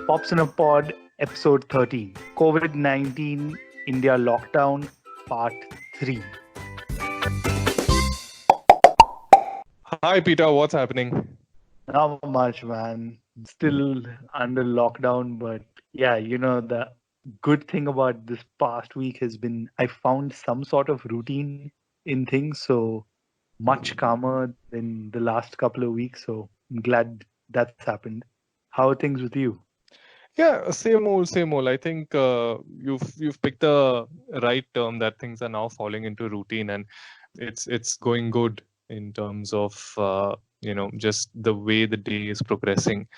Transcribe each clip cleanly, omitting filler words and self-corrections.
Pops in a Pod, episode 13, COVID 19 India Lockdown, part 3. Hi, Peter. What's happening? Not much, man. Still under lockdown, but yeah, the good thing about this past week has been I found some sort of routine in things, so much calmer than the last couple of weeks. So I'm glad that's happened. How are things with you? Yeah, same old, same old. I think you've picked the right term that things are now falling into routine, and it's going good in terms of just the way the day is progressing.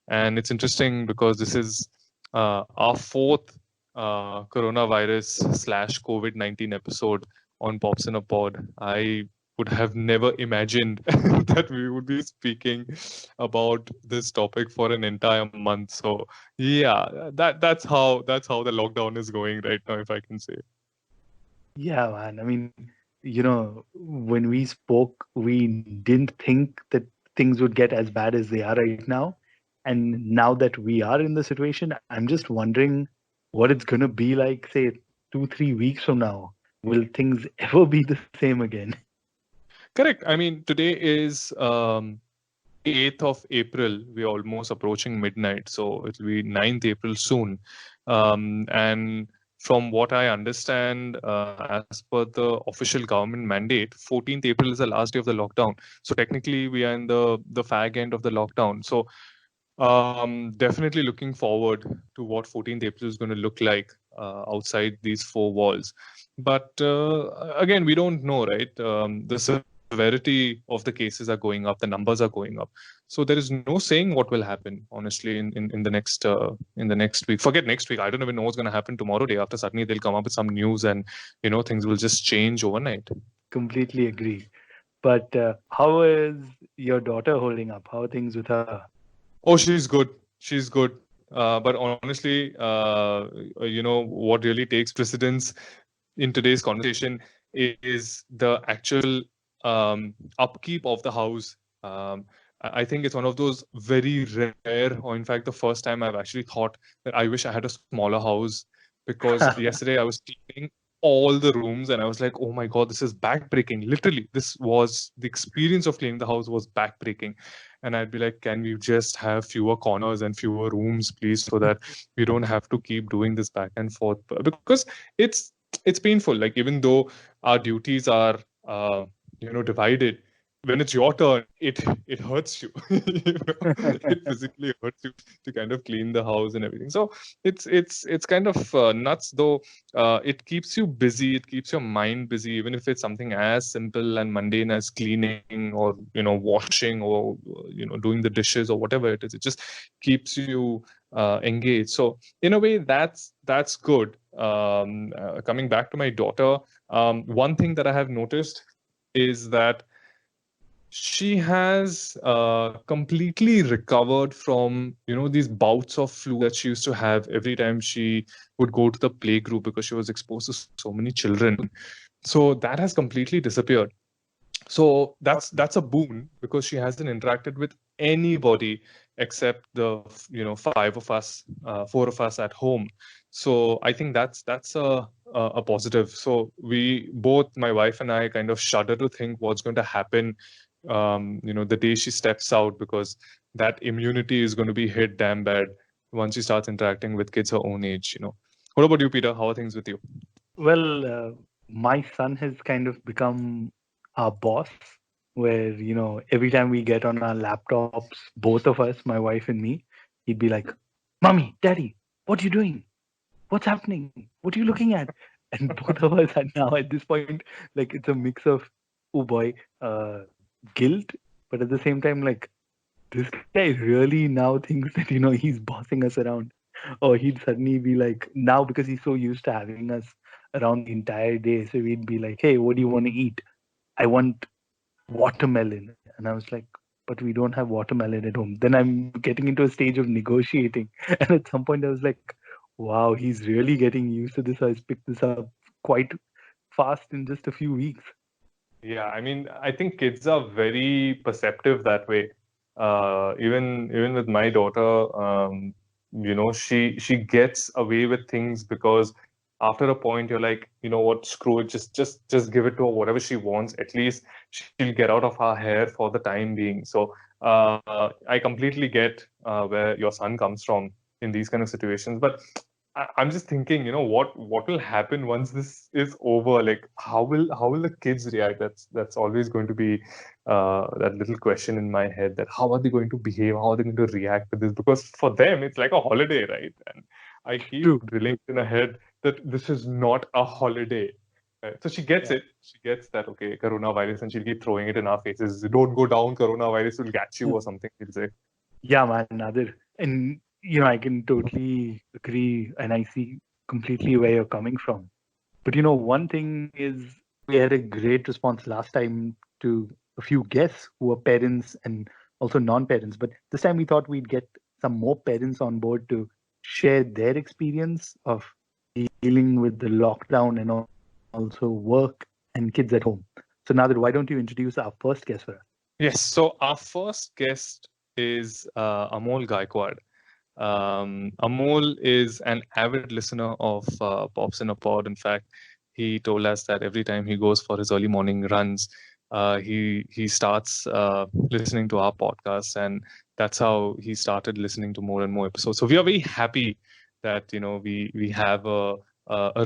And it's interesting because this is our fourth coronavirus slash COVID-19 episode on Pops in a Pod. I would have never imagined that we would be speaking about this topic for an entire month. So yeah, that's how the lockdown is going right now, if I can say. Yeah, man. I mean, when we spoke, we didn't think that things would get as bad as they are right now. And now that we are in the situation, I'm just wondering what it's going to be like, say, 2, 3 weeks from now. Will things ever be the same again? Correct. I mean, today is 8th of April. We're almost approaching midnight, so it'll be 9th April soon. And from what I understand, as per the official government mandate, 14th April is the last day of the lockdown. So technically, we are in the fag end of the lockdown. So definitely looking forward to what 14th April is going to look like outside these four walls. But again, we don't know, right? The severity of the cases are going up, the numbers are going up. So there is no saying what will happen, honestly, in the next week. Forget next week. I don't even know what's going to happen tomorrow, day after. Suddenly they'll come up with some news, and things will just change overnight. Completely agree. But how is your daughter holding up? How are things with her? Oh, she's good. She's good. But honestly, what really takes precedence in today's conversation is the actual upkeep of the house. I think it's one of those very rare, or in fact, the first time I've actually thought that I wish I had a smaller house, because yesterday I was cleaning all the rooms and I was like, oh my God, this is backbreaking. Literally, this was the experience of cleaning the house was backbreaking. And I'd be like, can we just have fewer corners and fewer rooms, please, so that we don't have to keep doing this back and forth? Because it's painful. Like, even though our duties are divided, when it's your turn, it hurts you. It physically hurts you to kind of clean the house and everything. So it's kind of nuts, though. It keeps you busy. It keeps your mind busy, even if it's something as simple and mundane as cleaning, or washing, or doing the dishes, or whatever it is. It just keeps you engaged. So in a way, that's good. Coming back to my daughter, one thing that I have noticed is that she has completely recovered from these bouts of flu that she used to have every time she would go to the play group, because she was exposed to so many children. So that has completely disappeared. So that's a boon, because she hasn't interacted with anybody except the five of us, four of us at home. So I think that's a positive. So we both, my wife and I, kind of shudder to think what's going to happen the day she steps out, because that immunity is going to be hit damn bad once she starts interacting with kids her own age. What about you, Peter? How are things with you? Well, my son has kind of become our boss, where, every time we get on our laptops, both of us, my wife and me, he'd be like, Mommy, Daddy, what are you doing? What's happening? What are you looking at? And both of us are now at this point, like, it's a mix of, oh boy, guilt, but at the same time, like, this guy really now thinks that, he's bossing us around. Or he'd suddenly be like, now because he's so used to having us around the entire day, so we'd be like, hey, what do you want to eat? I want watermelon. And I was like, but we don't have watermelon at home. Then I'm getting into a stage of negotiating. And at some point I was like, wow, he's really getting used to this. I picked this up quite fast in just a few weeks. Yeah, I mean, I think kids are very perceptive that way. Even with my daughter, she gets away with things because after a point you're like, you know what, screw it, just give it to her whatever she wants. At least she'll get out of our hair for the time being. So I completely get where your son comes from in these kind of situations. But I'm just thinking, what will happen once this is over? Like, how will the kids react? That's always going to be that little question in my head, that how are they going to behave? How are they going to react to this? Because for them, it's like a holiday, right? And I keep True. drilling in her head that this is not a holiday. Right? So she gets Yeah. it. She gets that, okay, coronavirus, and she'll keep throwing it in our faces. Don't go down, coronavirus will catch you or something, she'll say. Yeah, man, Nadir. And I can totally agree, and I see completely where you're coming from. But one thing is, we had a great response last time to a few guests who were parents and also non-parents. But this time we thought we'd get some more parents on board to share their experience of dealing with the lockdown and also work and kids at home. So Nadir, why don't you introduce our first guest for us? Yes, so our first guest is Amol Gaikwad. Amol is an avid listener of Pops in a Pod. In fact, he told us that every time he goes for his early morning runs, he starts listening to our podcast, and that's how he started listening to more and more episodes. So we are very happy that we have a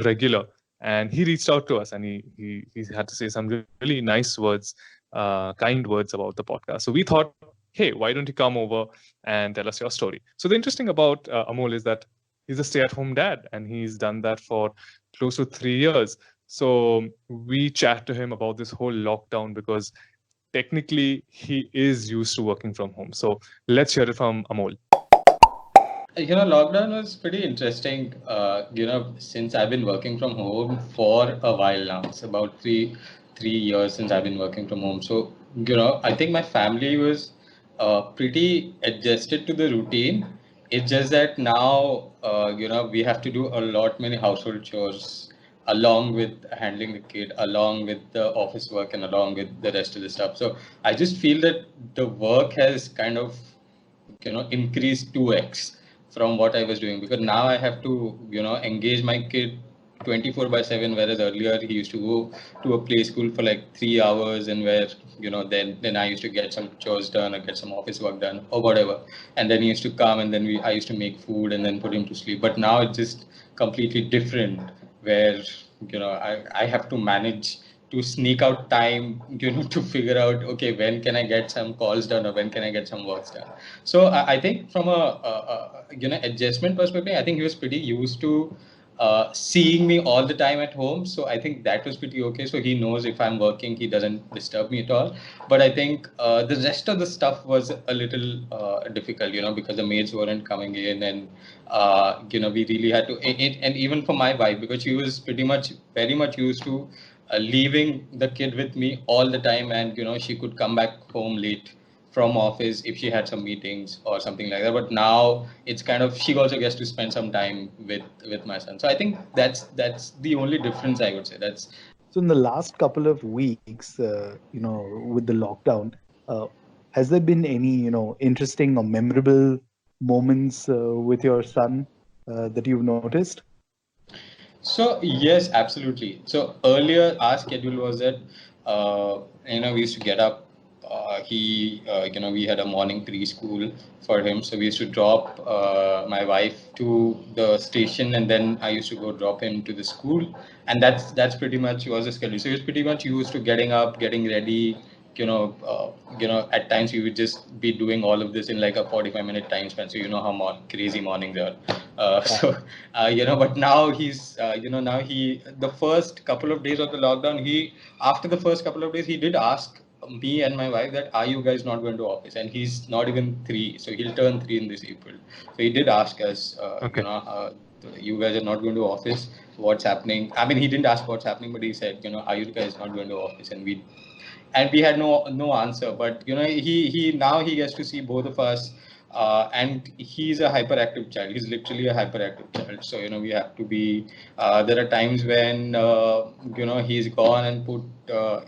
regular, and he reached out to us, and he had to say some really nice words, kind words about the podcast. So we thought, hey, why don't you come over and tell us your story? So the interesting about Amol is that he's a stay-at-home dad, and he's done that for close to 3 years. So we chat to him about this whole lockdown because technically he is used to working from home. So let's hear it from Amol. Lockdown was pretty interesting. Since I've been working from home for a while now, it's about three years since I've been working from home. So, I think my family was pretty adjusted to the routine. It's just that now, we have to do a lot many household chores along with handling the kid, along with the office work, and along with the rest of the stuff. So I just feel that the work has kind of increase 2x from what I was doing, because now I have to engage my kid 24 by 7, whereas earlier he used to go to a play school for like 3 hours, and where then I used to get some chores done or get some office work done or whatever, and then he used to come, and then we I used to make food and then put him to sleep. But now it's just completely different, where I have to manage to sneak out time, to figure out, okay, when can I get some calls done or when can I get some works done. So I think from a adjustment perspective, I think he was pretty used to seeing me all the time at home. So I think that was pretty okay. So he knows if I'm working, he doesn't disturb me at all. But I think the rest of the stuff was a little difficult, because the maids weren't coming in, and we really had to. And even for my wife, because she was pretty much very much used to leaving the kid with me all the time, and she could come back home late from office if she had some meetings or something like that. But now it's kind of, she also gets to spend some time with my son. So I think that's the only difference, I would say. That's So in the last couple of weeks, with the lockdown, uh, has there been any, interesting or memorable moments with your son that you've noticed? So yes, absolutely. So earlier our schedule was that we used to get up. We had a morning preschool for him, so we used to drop my wife to the station, and then I used to go drop him to the school, and that's pretty much was the schedule. So he was pretty much used to getting up, getting ready. At times we would just be doing all of this in like a 45-minute time span. So how crazy mornings are. Yeah. So but now he's now he the first couple of days of the lockdown, he after the first couple of days he did ask me and my wife that, are you guys not going to office? And he's not even 3, so he'll turn 3 in this April. So he did ask us, Okay. you guys are not going to office, what's happening? I mean, he didn't ask what's happening, but he said, are you guys not going to office? And we had no answer. But he now he gets to see both of us and he's a hyperactive child. He's literally a hyperactive child. So we have to be. There are times when he's gone and put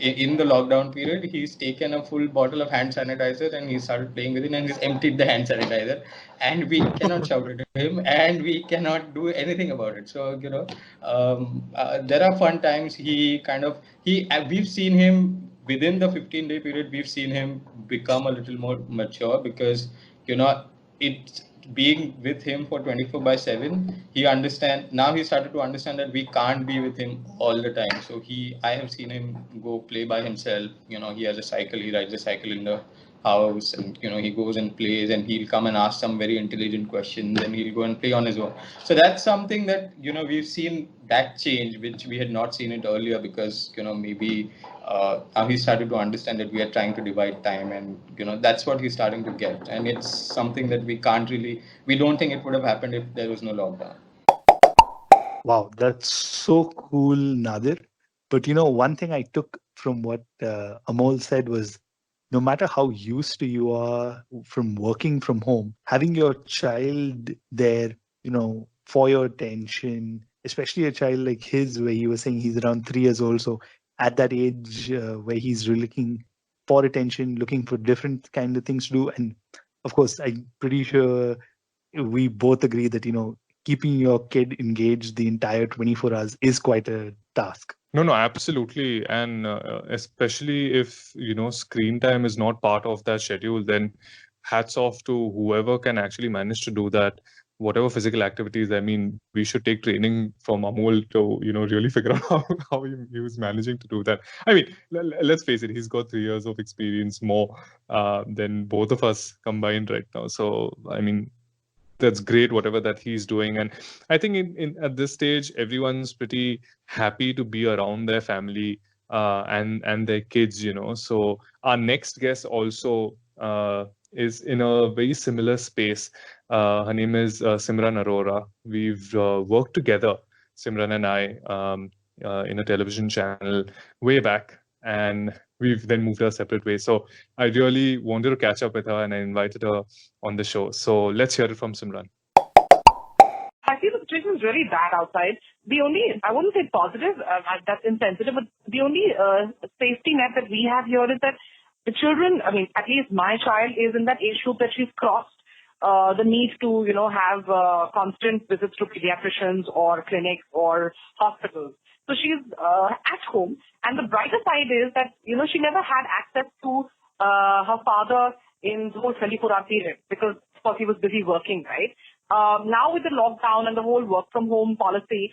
in the lockdown period. He's taken a full bottle of hand sanitizer and he started playing with it and he's emptied the hand sanitizer, and we cannot shout at him and we cannot do anything about it. So there are fun times. We've seen him within the 15-day period. We've seen him become a little more mature because it's being with him for 24 by 7. He started to understand that we can't be with him all the time. So I have seen him go play by himself. He has a cycle. He rides a cycle in the house, and he goes and plays, and he'll come and ask some very intelligent questions, and he'll go and play on his own. So that's something that we've seen that change, which we had not seen it earlier, because maybe now he started to understand that we are trying to divide time, and that's what he's starting to get, and it's something that we don't think it would have happened if there was no lockdown. Wow, that's so cool, Nadir. But one thing I took from what Amol said was, no matter how used to you are from working from home, having your child there, for your attention, especially a child like his, where you were saying he's around 3 years old. So at that age where he's really looking for attention, looking for different kind of things to do. And of course, I'm pretty sure we both agree that, keeping your kid engaged the entire 24 hours is quite a task. No, no, absolutely. And especially if, screen time is not part of that schedule, then hats off to whoever can actually manage to do that. Whatever physical activities, I mean, we should take training from Amol to, really figure out how he was managing to do that. I mean, let's face it, he's got 3 years of experience more than both of us combined right now. So, I mean, that's great, whatever that he's doing. And I think in at this stage everyone's pretty happy to be around their family and their kids, so our next guest also is in a very similar space. Her name is Simran Arora. We've worked together, Simran and I, in a television channel way back, and we've then moved our separate ways. So I really wanted to catch up with her and I invited her on the show. So let's hear it from Simran. I feel the situation is really bad outside. The only, I wouldn't say positive, that's insensitive, but the only safety net that we have here is that the children, I mean, at least my child is in that age group that she's crossed the need to, have constant visits to pediatricians or clinics or hospitals. So she's at home. And the brighter side is that, she never had access to her father in the whole 24-hour period because, of course, he was busy working, right? Now with the lockdown and the whole work from home policy,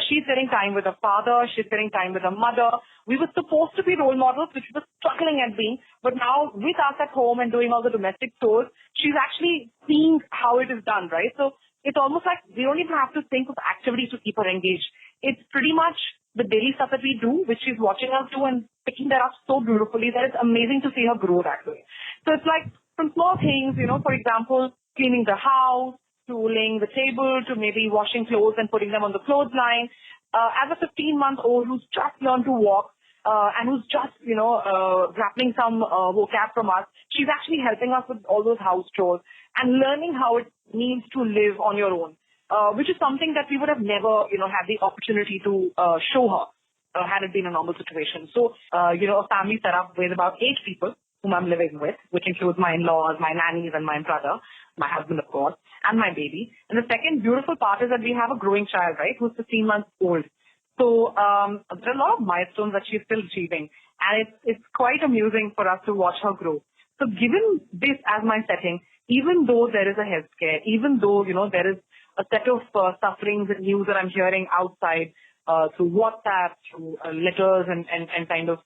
she's getting time with her father, she's getting time with her mother. We were supposed to be role models, which we were struggling at being, but now with us at home and doing all the domestic chores, she's actually seeing how it is done, right? So it's almost like we don't even have to think of activities to keep her engaged. It's pretty much the daily stuff that we do, which she's watching us do and picking that up so beautifully that it's amazing to see her grow that way. So it's like from small things, for example, cleaning the house, to laying the table, to maybe washing clothes and putting them on the clothesline. As a 15-month-old who's just learned to walk and who's just, grappling some vocab from us, she's actually helping us with all those house chores and learning how it means to live on your own, which is something that we would have never, had the opportunity to show her had it been a normal situation. So, a family set up with about 8 people whom I'm living with, which includes my in-laws, my nannies, and my brother, my husband, of course, and my baby. And the second beautiful part is that we have a growing child, right, who's 15 months old. So there are a lot of milestones that she's still achieving, and it's quite amusing for us to watch her grow. So given this as my setting, even though there is a health scare, even though, there is a set of sufferings and news that I'm hearing outside, through WhatsApp, through letters and kind of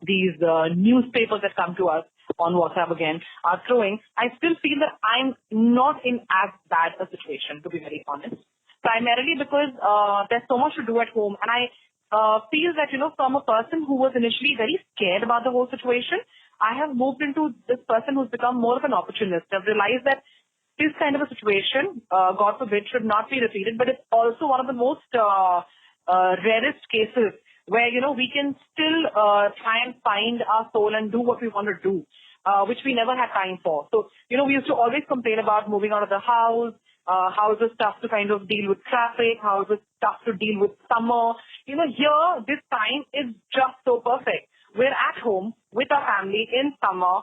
these newspapers that come to us on WhatsApp again are throwing, I still feel that I'm not in as bad a situation, to be very honest. Primarily because there's so much to do at home. And I feel that, from a person who was initially very scared about the whole situation, I have moved into this person who's become more of an opportunist. I've realized that this kind of a situation, God forbid, should not be repeated, but it's also one of the most rarest cases where, we can still try and find our soul and do what we want to do. which we never had time for. So, we used to always complain about moving out of the house. How is it tough to kind of deal with traffic? How is it tough to deal with summer? Here, this time is just so perfect. We're at home with our family in summer,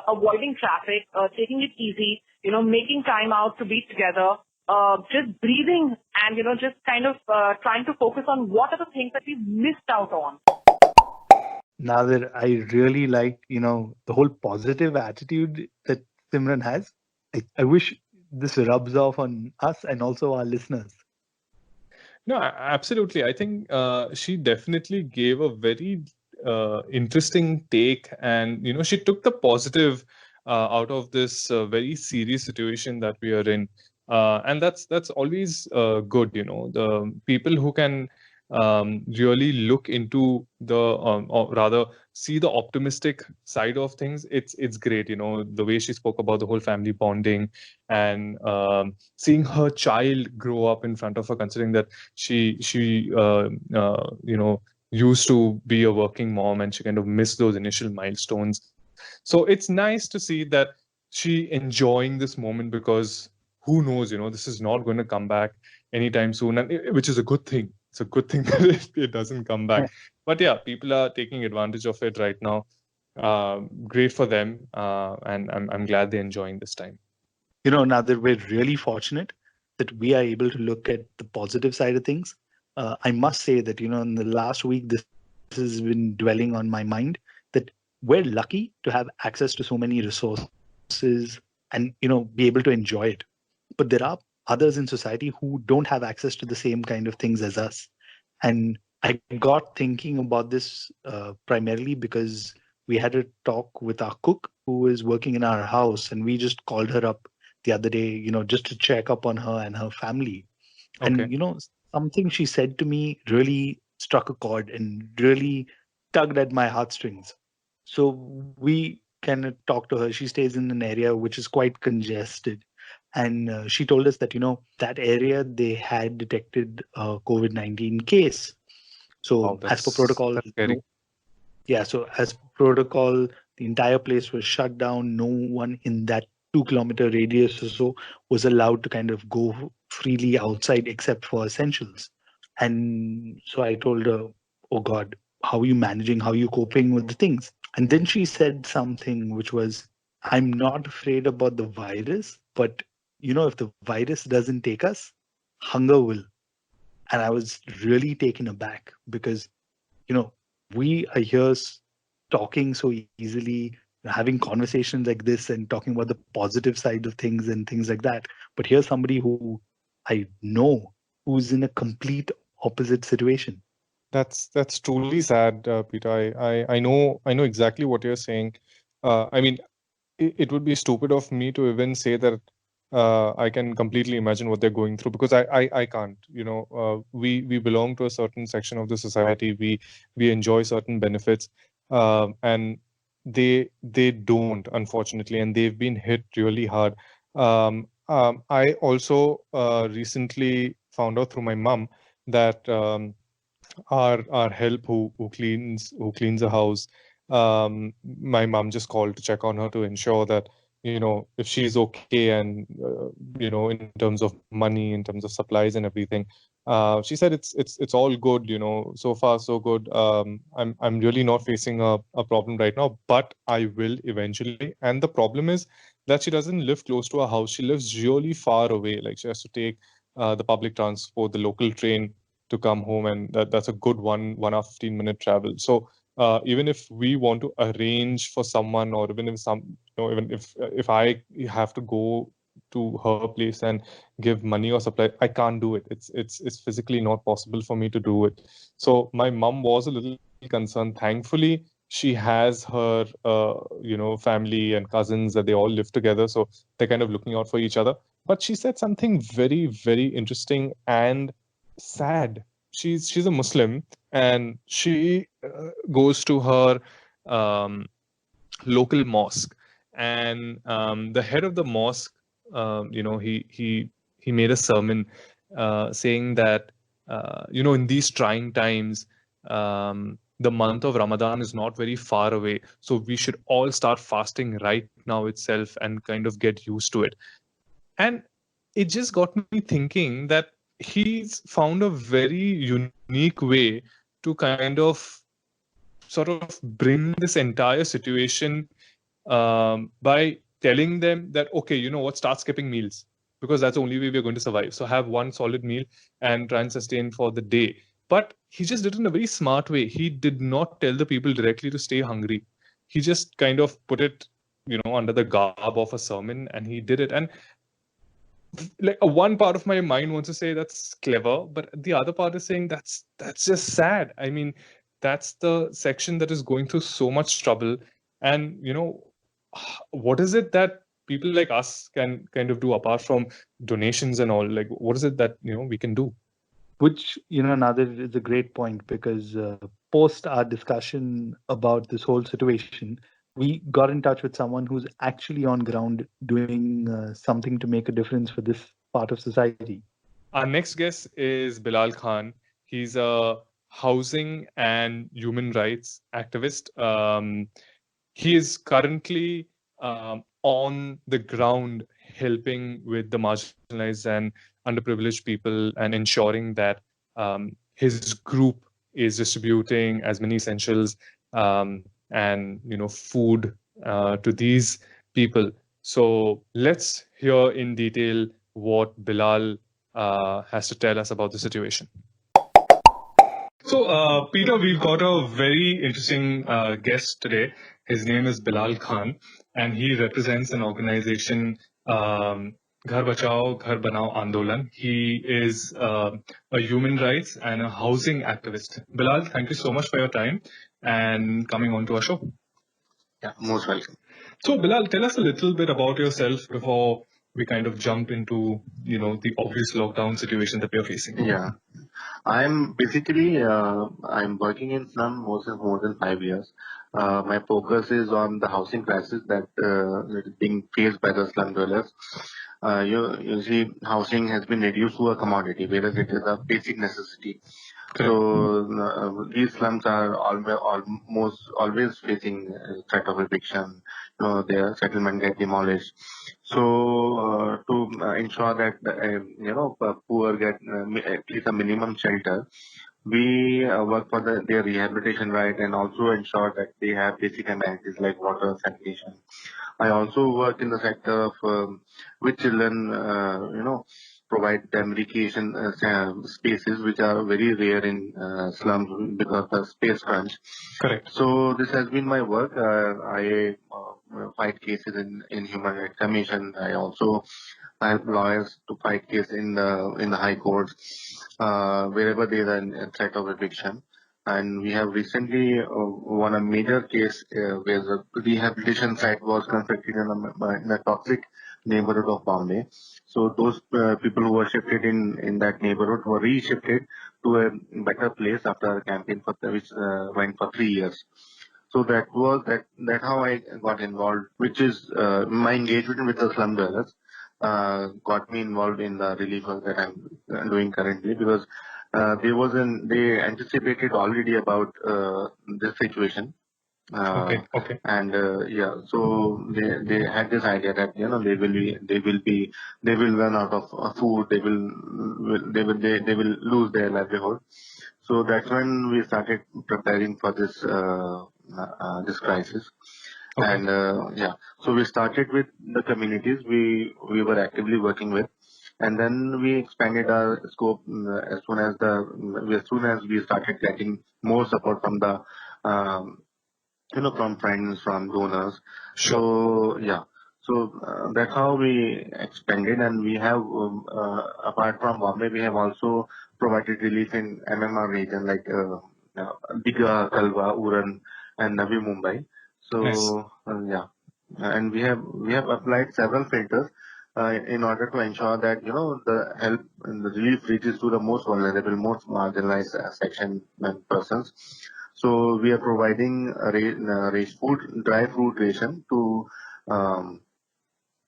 avoiding traffic, taking it easy, making time out to be together, just breathing and, just kind of trying to focus on what are the things that we've missed out on. Nadir, I really like, the whole positive attitude that Simran has. I wish this rubs off on us and also our listeners. No, absolutely. I think she definitely gave a very interesting take, and she took the positive out of this very serious situation that we are in, and that's always good. The people who can really look into the, or rather see the optimistic side of things. It's great. The way she spoke about the whole family bonding and seeing her child grow up in front of her, considering that she used to be a working mom and she kind of missed those initial milestones. So it's nice to see that she enjoying this moment, because who knows, this is not going to come back anytime soon, and which is a good thing. It's a good thing that it doesn't come back. But yeah, people are taking advantage of it right now. Great for them, and I'm glad they're enjoying this time. Now that we're really fortunate that we are able to look at the positive side of things. I must say that, in the last week, this has been dwelling on my mind that we're lucky to have access to so many resources and, be able to enjoy it. But there are others in society who don't have access to the same kind of things as us. And I got thinking about this primarily because we had a talk with our cook who is working in our house, and we just called her up the other day, just to check up on her and her family. Okay. And, something she said to me really struck a chord and really tugged at my heartstrings. So we kind of talked to her. She stays in an area which is quite congested. And she told us that, that area they had detected a COVID-19 case. So Wow, as per protocol, that's scary. yeah, so as protocol, the entire place was shut down. No one in that 2 kilometer radius or so was allowed to kind of go freely outside except for essentials. And so I told her, oh God, how are you managing? How are you coping with the things? And then she said something which was, I'm not afraid about the virus, but if the virus doesn't take us, hunger will. And I was really taken aback because you know, we are here talking so easily, having conversations like this and talking about the positive side of things and things like that. But here's somebody who I know who's in a complete opposite situation. That's truly sad, Peter. I know exactly what you're saying. I mean, it would be stupid of me to even say that I can completely imagine what they're going through, because I can't. We belong to a certain section of the society. We enjoy certain benefits, and they don't, unfortunately, and they've been hit really hard. I also recently found out through my mum that our help who cleans the house. My mom just called to check on her to ensure that if she's okay, and in terms of money, in terms of supplies and everything. She said it's all good, so far so good. I'm really not facing a problem right now, but I will eventually. And the problem is that she doesn't live close to her house. She lives really far away. Like, she has to take the public transport, the local train, to come home, and that's a good 1 hour 15-minute travel. So even if we want to arrange for someone, or even if even if I have to go to her place and give money or supply, I can't do it. It's physically not possible for me to do it. So my mom was a little concerned. Thankfully, she has her family and cousins, that they all live together, so they're kind of looking out for each other. But she said something very, very interesting and sad. She's a Muslim, and she goes to her um, local mosque, and the head of the mosque, he made a sermon saying that in these trying times, the month of Ramadan is not very far away. So we should all start fasting right now itself and kind of get used to it. And it just got me thinking that he's found a very unique way to kind of sort of bring this entire situation by telling them that, okay, you know what, start skipping meals because that's the only way we're going to survive. So have one solid meal and try and sustain for the day. But he just did it in a very smart way. He did not tell the people directly to stay hungry. He just kind of put it, under the garb of a sermon, and he did it. And like one part of my mind wants to say that's clever, but the other part is saying that's just sad. I mean, that's the section that is going through so much trouble, and what is it that people like us can kind of do apart from donations and all? Like, what is it that we can do? Which, Nadir, is a great point because post our discussion about this whole situation, we got in touch with someone who's actually on ground doing something to make a difference for this part of society. Our next guest is Bilal Khan. He's a housing and human rights activist. He is currently on the ground helping with the marginalized and underprivileged people and ensuring that his group is distributing as many essentials and food to these people. So let's hear in detail what Bilal has to tell us about the situation. So, Peter, we've got a very interesting guest today. His name is Bilal Khan, and he represents an organization, Ghar Bachao, Ghar Banao Andolan. He is a human rights and a housing activist. Bilal, thank you so much for your time and coming on to our show. Yeah, most welcome. So, Bilal, tell us a little bit about yourself before we kind of jump into, the obvious lockdown situation that we are facing. Yeah, I'm basically I'm working in slum more than 5 years. My focus is on the housing crisis that is being faced by the slum dwellers. You see, housing has been reduced to a commodity, whereas it is a basic necessity. So these slums are almost always facing threat of eviction. Their settlement get demolished. So to ensure that poor get at least a minimum shelter, we work for their rehabilitation right and also ensure that they have basic amenities like water, sanitation. I also work in the sector of with children, provide them recreation spaces which are very rare in slums because of the space crunch. Correct. So this has been my work. I fight cases in Human Rights Commission. I also help lawyers to fight cases in the high courts wherever there is a threat of eviction. And we have recently won a major case where the rehabilitation site was constructed in a toxic neighborhood of Bombay. So those people who were shifted in that neighborhood were re-shifted to a better place after a campaign which went for 3 years. So that how I got involved, which is my engagement with the slum dwellers got me involved in the relief work that I'm doing currently because they anticipated already about this situation. Okay. And so they had this idea that they will run out of food, they will lose their livelihood. So that's when we started preparing for this crisis. Okay. And so we started with the communities we were actively working with, and then we expanded our scope as soon as we started getting more support from the from friends, from donors. So yeah, so that's how we expanded, and we have apart from Bombay, we have also provided relief in MMR region like Digha, Kalwa, Uran, and Navi Mumbai. So and we have applied several filters in order to ensure that the help and the relief reaches to the most vulnerable, most marginalized section and persons. So we are providing dry fruit ration to um,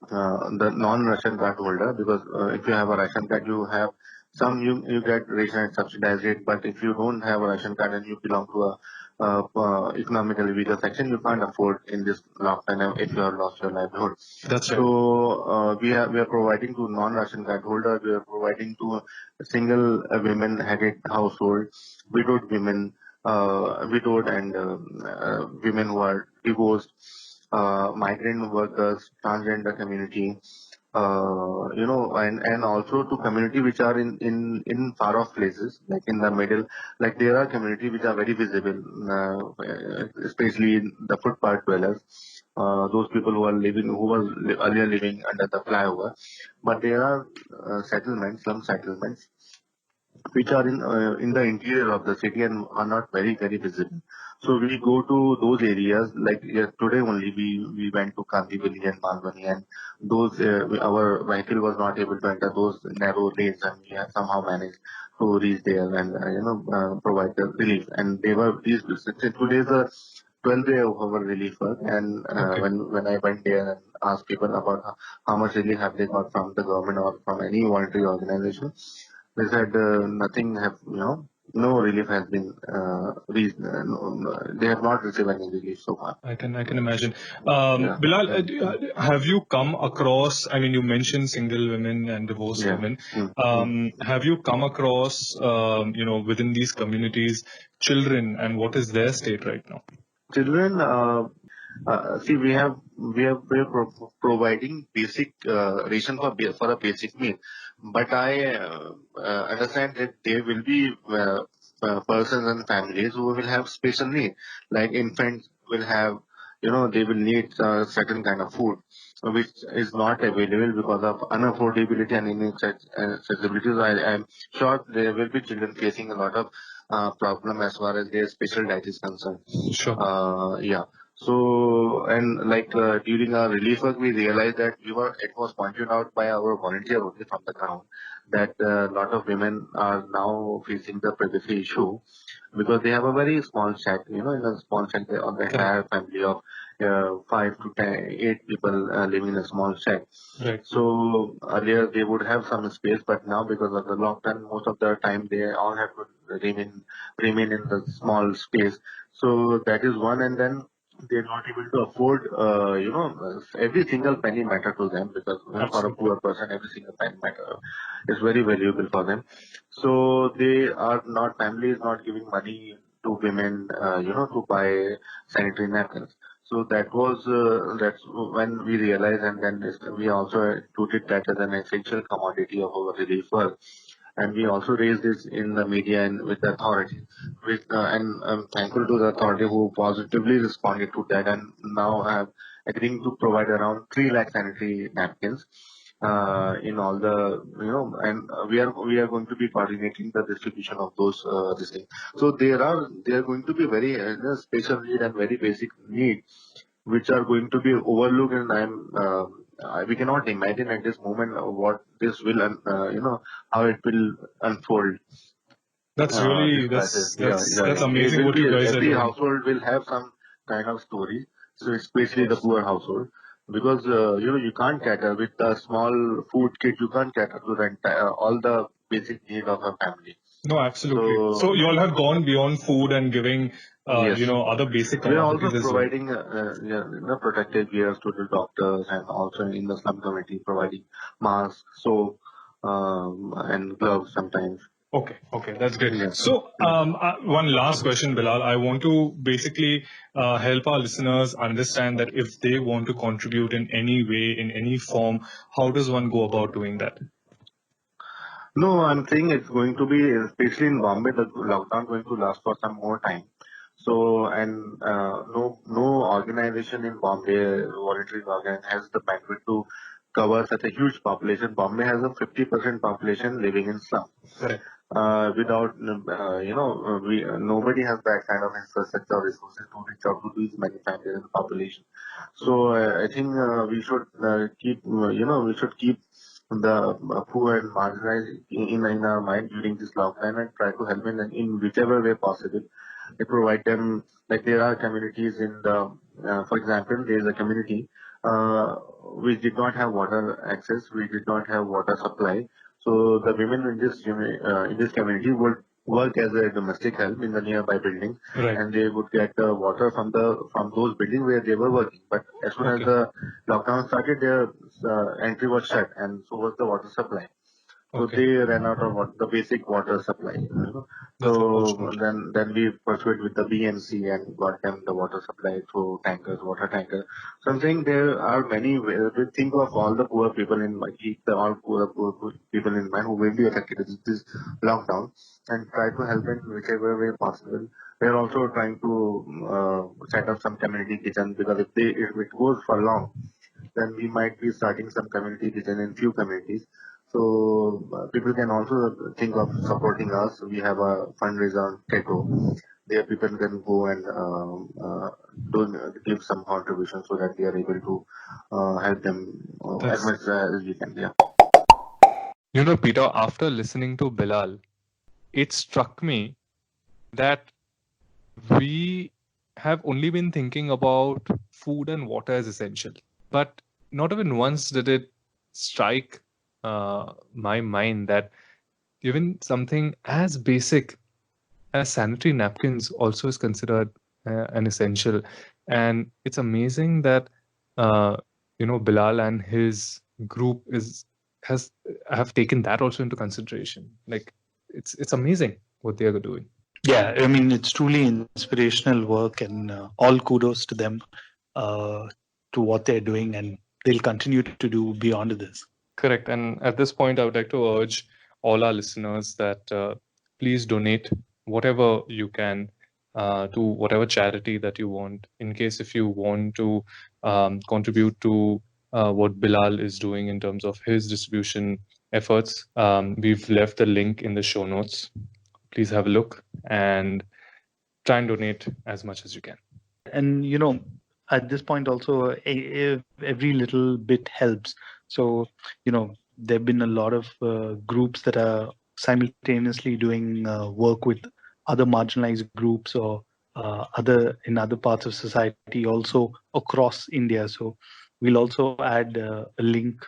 the non-ration card holder because if you have a ration card, you get ration at subsidized rate. But if you don't have a ration card and you belong to economically weaker section, you can't afford in this lockdown if you have lost your livelihood. That's right. So we are providing to non-ration card holder, we are providing to single women-headed household, widowed women, widowed and women who are divorced, migrant workers, transgender community, and also to community which are in far off places, like in the middle, like there are community which are very visible, especially in the footpath dwellers, those people who are living, who were earlier living under the flyover, but there are settlements, slum settlements, which are in the interior of the city and are not very visible. So we go to those areas. Like today only we went to Kandivali and Malvani, and those our vehicle was not able to enter those narrow lanes, and we have somehow managed to reach there and provide the relief. And they were these today's the 12th day of our relief work, and Okay. when I went there and asked people about how much relief have they got from the government or from any voluntary organization, they said nothing have, no relief has been they have not received any relief so far. I can imagine. Yeah. Bilal, Yeah. have you come across? I mean, you mentioned single women and divorced Yeah. women. Have you come across, within these communities, children, and what is their state right now? Children, see, we're providing basic ration for a basic meal, but I understand that there will be persons and families who will have special need, like infants will have, they will need certain kind of food which is not available because of unaffordability and inaccessibility. So I'm sure there will be children facing a lot of problem as far as their special diet is concerned. Sure. Yeah. So, and like during our relief work, we realized that it was pointed out by our volunteer only from the ground that a lot of women are now facing the privacy issue because they have a very small shack, in a small shack, on the entire family of 5 to 10, 8 people living in a small shack. Right. So earlier they would have some space, but now because of the lockdown, most of the time they all have to remain in the small space. So that is one, and then they're not able to afford, every single penny matter to them because for a Absolutely. poor person, every single penny matter is very valuable for them. So they are not, family is not giving money to women, to buy sanitary napkins. So that's when we realized, and then we also included that as an essential commodity of our relief work. And we also raised this in the media and with the authority. And I'm thankful to the authority who positively responded to that and now have agreeing to provide around 3 lakh sanitary napkins in all the, and we are going to be coordinating the distribution of those this thing. So there are going to be very special need and very basic need which are going to be overlooked, and we cannot imagine at this moment what this will how it will unfold. That's This really crisis. that's It amazing will what be you guys are every doing. household will have some kind of story. So especially the poor household, because you can't cater with a small food kit. You can't cater to the entire all the basic need of a family. No, absolutely. So So you all have gone beyond food and giving, yes, other basic we are also commodities as well. providing protective gears to the doctors, and also in the slum committee providing masks, soap, and gloves sometimes. Okay, that's great. Yeah. So, one last question, Bilal. I want to basically help our listeners understand that if they want to contribute in any way, in any form, how does one go about doing that? No, I'm saying it's going to be, especially in Bombay, the lockdown going to last for some more time. So, and no organization in Bombay, voluntary organ, has the bandwidth to cover such a huge population. Bombay has a 50% population living in slum. Correct. Without, nobody has that kind of infrastructure or resources to reach out to these many families and population. So I think we should keep the poor and marginalized in our mind during this lockdown and try to help in whichever way possible. They provide them, like there are communities in the, for example, there is a community which did not have water access, we did not have water supply. So the women in this community would work as a domestic help in the nearby building, Right. and they would get water from those buildings where they were working. But as soon as Okay. the lockdown started, their entry was shut, and so was the water supply. So Okay. they ran out of the basic water supply. That's So unfortunate. then we pursued with the BMC and got them the water supply through tankers, water tankers. So I'm saying there are many ways to think of all the poor people in mind, keep the all poor people in mind who will be affected with this lockdown, and try to help in whichever way possible. We're also trying to set up some community kitchen, because if it goes for long, then we might be starting some community kitchen in few communities. So people can also think of supporting us. We have a fundraiser on Keto. There people can go and give some contribution so that we are able to help them as That's, much as we can. Yeah. Peter, after listening to Bilal, it struck me that we have only been thinking about food and water as essential, but not even once did it strike my mind that even something as basic as sanitary napkins also is considered an essential. And it's amazing that Bilal and his group is has have taken that also into consideration. Like, it's amazing what they are doing. Yeah, I mean, it's truly inspirational work, and all kudos to them, uh, to what they're doing, and they'll continue to do beyond this. Correct. And at this point, I would like to urge all our listeners that please donate whatever you can to whatever charity that you want. In case if you want to contribute to what Bilal is doing in terms of his distribution efforts, we've left the link in the show notes. Please have a look and try and donate as much as you can. And at this point also, every little bit helps. So there have been a lot of groups that are simultaneously doing work with other marginalized groups, or other in other parts of society also across India. So we'll also add a link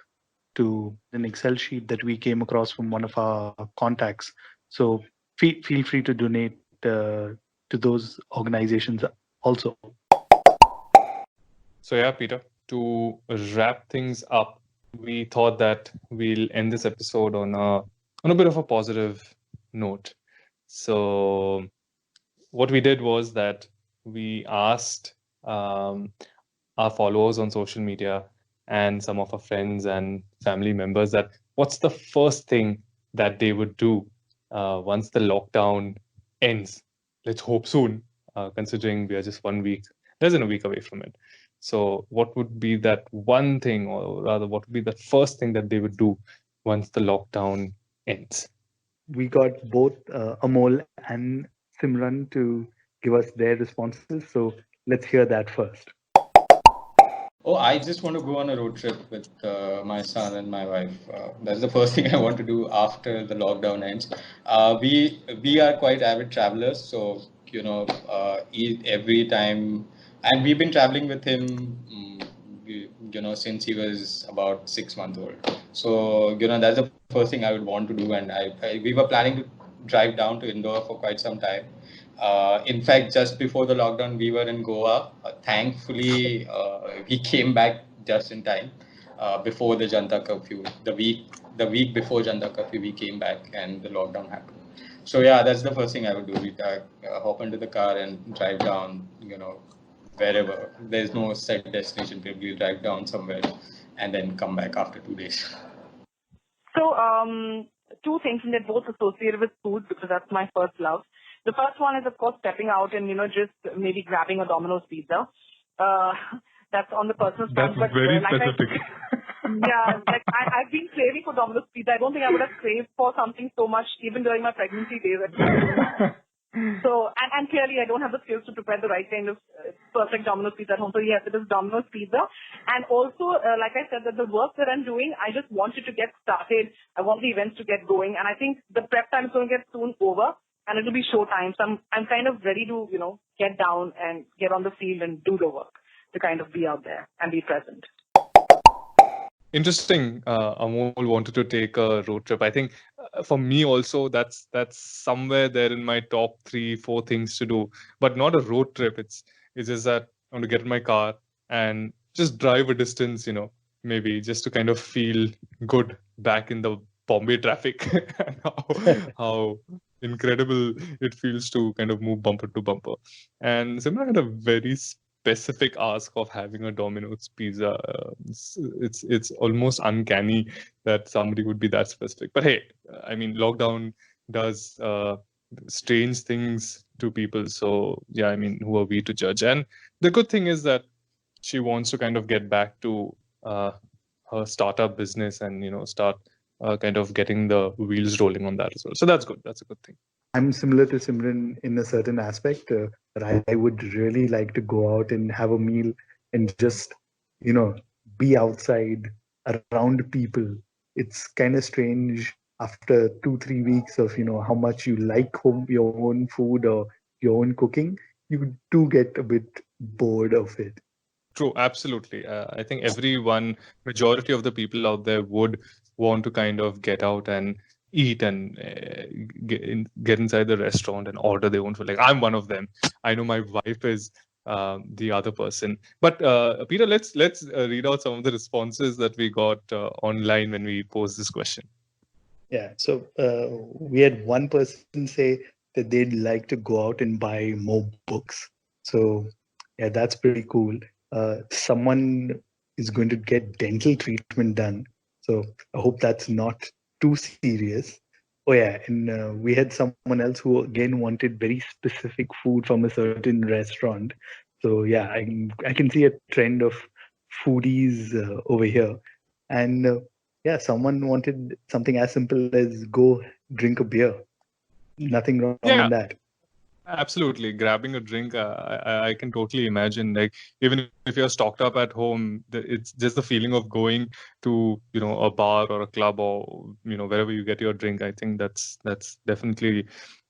to an Excel sheet that we came across from one of our contacts. So feel free to donate to those organizations also. So yeah, Peter, to wrap things up, we thought that we'll end this episode on a bit of a positive note. So what we did was that we asked our followers on social media and some of our friends and family members that what's the first thing that they would do once the lockdown ends. Let's hope soon, considering we are just 1 week, less than a week away from it. So, what would be that one thing, or rather, what would be the first thing that they would do once the lockdown ends? We got both Amol and Simran to give us their responses. So let's hear that first. Oh, I just want to go on a road trip with my son and my wife. That's the first thing I want to do after the lockdown ends. We are quite avid travelers, so every time, and we've been traveling with him, since he was about 6 months old. So that's the first thing I would want to do, and we were planning to drive down to Indore for quite some time. In fact, just before the lockdown, we were in Goa. Thankfully, we came back just in time before the Janta curfew. The week before Janta curfew, we came back and the lockdown happened. So yeah, that's the first thing I would do. We hop into the car and drive down. Wherever. There's no set destination. We'll drive down somewhere and then come back after 2 days. So, two things, and they're both associated with food because that's my first love. The first one is, of course, stepping out and, just maybe grabbing a Domino's pizza. Uh, that's on the personal front. That's But very like specific. yeah, like I've been craving for Domino's pizza. I don't think I would have craved for something so much even during my pregnancy days. So, and clearly I don't have the skills to prepare the right kind of perfect Domino's pizza at home. So yes, it is Domino's pizza. And also, like I said, that the work that I'm doing, I just want it to get started. I want the events to get going. And I think the prep time is going to get soon over and it'll be show time. So I'm kind of ready to, get down and get on the field and do the work to kind of be out there and be present. Interesting. Amol wanted to take a road trip. I think for me also, that's somewhere there in my top 3-4 things to do, but not a road trip. It's just that I want to get in my car and just drive a distance, maybe just to kind of feel good back in the Bombay traffic. And how incredible it feels to kind of move bumper to bumper. And Simran had a very specific ask of having a Domino's pizza. It's almost uncanny that somebody would be that specific. But hey, I mean, lockdown does strange things to people. So yeah, I mean, who are we to judge? And the good thing is that she wants to kind of get back to her startup business and start kind of getting the wheels rolling on that as well. So that's good. That's a good thing. I'm similar to Simran in a certain aspect. That I would really like to go out and have a meal and just, be outside around people. It's kind of strange after 2-3 weeks of, how much you like your own food or your own cooking. You do get a bit bored of it. True, absolutely. I think majority of the people out there would want to kind of get out and eat and get inside the restaurant and order their own food. Like, I'm one of them. I know my wife is the other person. But Peter, let's read out some of the responses that we got online when we posed this question. Yeah. So we had one person say that they'd like to go out and buy more books. So yeah, that's pretty cool. Someone is going to get dental treatment done. So I hope that's not too serious. Oh yeah, and we had someone else who again wanted very specific food from a certain restaurant. So yeah, I can see a trend of foodies over here. And yeah, someone wanted something as simple as go drink a beer. Nothing wrong in that. Absolutely. Grabbing a drink, I can totally imagine, like, even if you're stocked up at home, it's just the feeling of going to, a bar or a club or, wherever you get your drink. I think that's definitely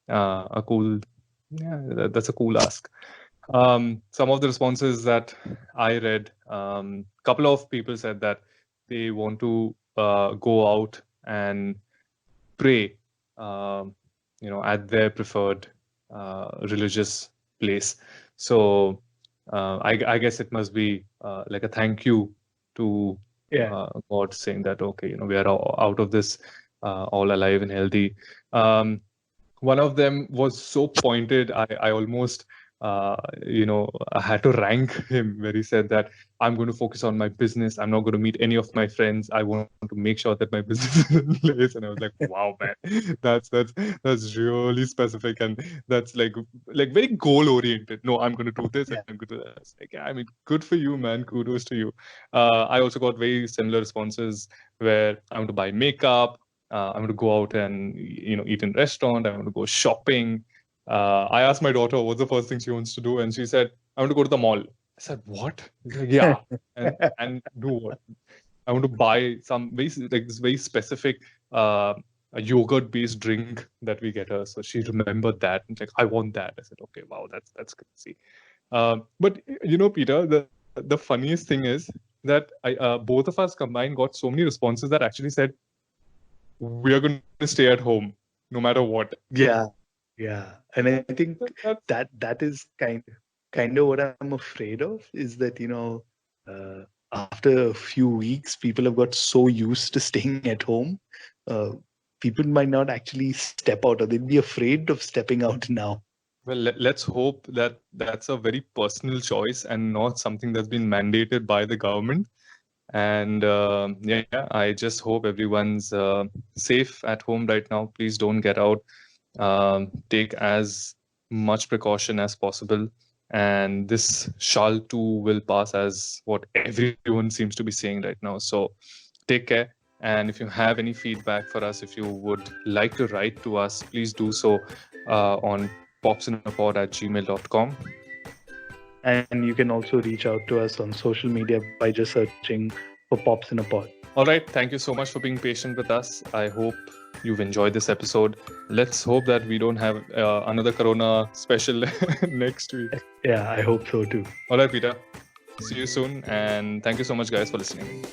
a cool, that's a cool ask. Some of the responses that I read, couple of people said that they want to go out and pray, at their preferred religious place. So I guess it must be like a thank you to God, saying that, okay, we are out of this all alive and healthy. One of them was so pointed, I almost I had to rank him, where he said that I'm going to focus on my business. I'm not going to meet any of my friends. I want to make sure that my business is in place. And I was like, wow, man, that's really specific, and that's like very goal oriented. No, I'm going to do this, and I'm going to do that. Like, I mean, good for you, man. Kudos to you. I also got very similar responses where I want to buy makeup. I'm going to go out and eat in restaurant. I want to go shopping. I asked my daughter what's the first thing she wants to do, and she said, I want to go to the mall. I said, what? Like, yeah. and do what? I want to buy some this very specific a yogurt-based drink that we get her. So she remembered that and like, I want that. I said, okay, wow, that's crazy. But Peter, the funniest thing is that both of us combined got so many responses that actually said, we are going to stay at home no matter what. Yeah. And I think that is kind of what I'm afraid of, is that, after a few weeks, people have got so used to staying at home. People might not actually step out, or they'd be afraid of stepping out now. Well, let's hope that that's a very personal choice and not something that's been mandated by the government. And I just hope everyone's safe at home right now. Please don't get out. Take as much precaution as possible. And this shall too will pass, as what everyone seems to be saying right now. So take care. And if you have any feedback for us, if you would like to write to us, please do so on popsinapod@gmail.com. And you can also reach out to us on social media by just searching for Pops in a Pod. All right. Thank you so much for being patient with us. I hope you've enjoyed this episode. Let's hope that we don't have another Corona special next week. Yeah, I hope so too. All right, Peter. See you soon. And thank you so much, guys, for listening.